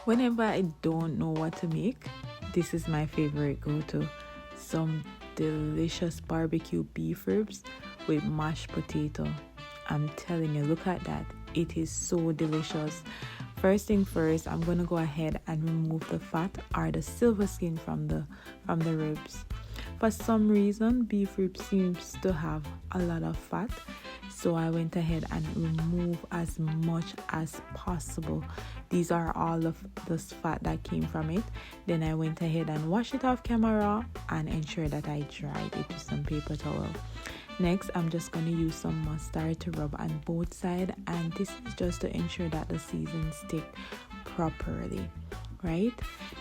Whenever I don't know what to make, this is my favorite go-to. Some delicious barbecue beef ribs with mashed potato. I'm telling you, look at that. It is so delicious. First thing first, I'm going to go ahead and remove the fat or the silver skin from the ribs. For some reason, beef ribs seems to have a lot of fat, so I went ahead and remove as much as possible. These are all of this fat that came from it. Then I went ahead and washed it off camera and ensure that I dried it with some paper towel. Next, I'm just going to use some mustard to rub on both sides, and this is just to ensure that the season stick properly, right?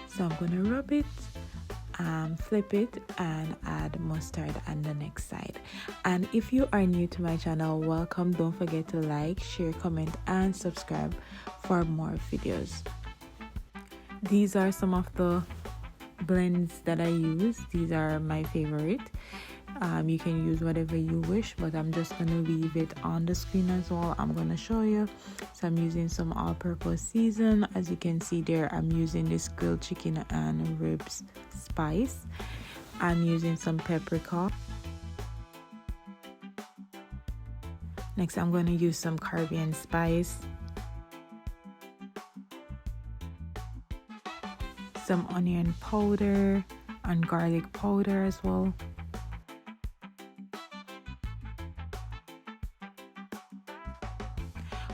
So I'm going to rub it, flip it, and add mustard on the next side. And if you are new to my channel, welcome. Don't forget to like, share, comment, and subscribe for more videos. These are some of the blends that I use. These are my favorite. You can use whatever you wish, but I'm just going to leave it on the screen as well. I'm going to show you. So I'm using some all-purpose season. As you can see there, I'm using this grilled chicken and ribs spice. I'm using some paprika. Next, I'm going to use some Caribbean spice, some onion powder and garlic powder as well.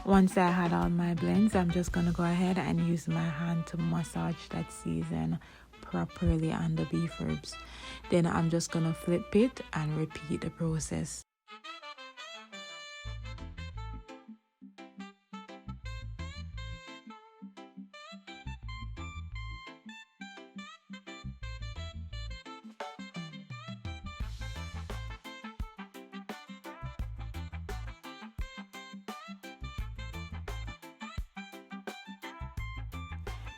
Once I had all my blends, I'm just going to go ahead and use my hand to massage that season properly on the beef ribs. Then I'm just going to flip it and repeat the process.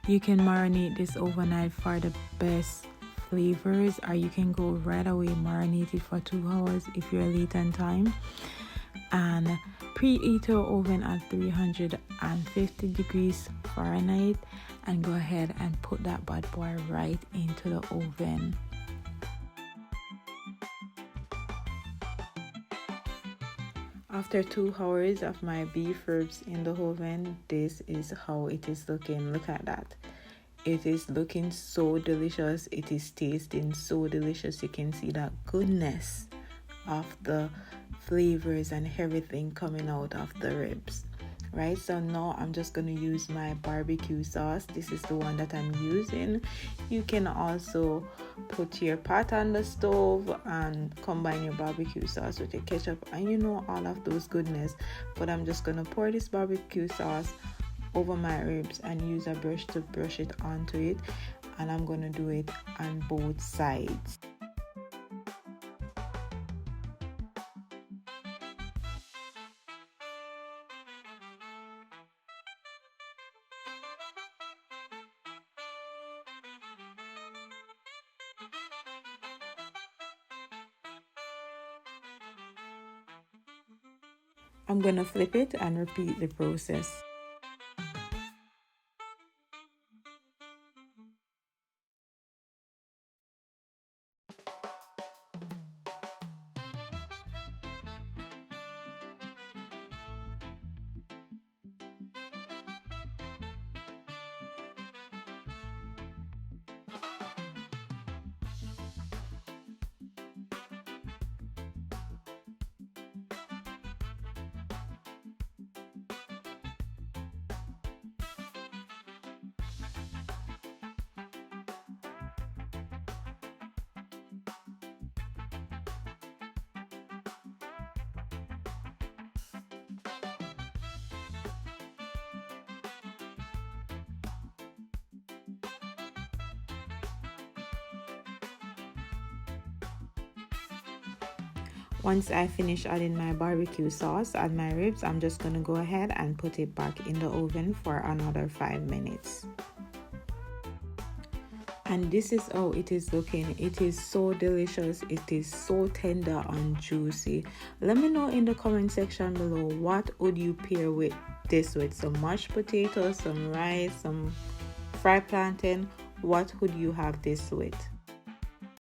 You can marinate this overnight for the best flavors, or you can go right away marinate it for 2 hours if you're late on time. And preheat your oven at 350 degrees Fahrenheit and go ahead and put that bad boy right into the oven. After 2 hours of my beef ribs in the oven, this is how it is looking. Look at that. It is looking so delicious. It is tasting so delicious. You can see that goodness of the flavors and everything coming out of the ribs. Right, so now I'm just going to use my barbecue sauce. This is the one that I'm using. You can also put your pot on the stove and combine your barbecue sauce with your ketchup and all of those goodness. But I'm just going to pour this barbecue sauce over my ribs and use a brush to brush it onto it, and I'm going to do it on both sides. I'm going to flip it and repeat the process. Once I finish adding my barbecue sauce on my ribs, I'm just going to go ahead and put it back in the oven for another 5 minutes. And this is how it is looking. It is so delicious. It is so tender and juicy. Let me know in the comment section below, what would you pair with this with? Some mashed potatoes, some rice, some fried plantain, what would you have this with?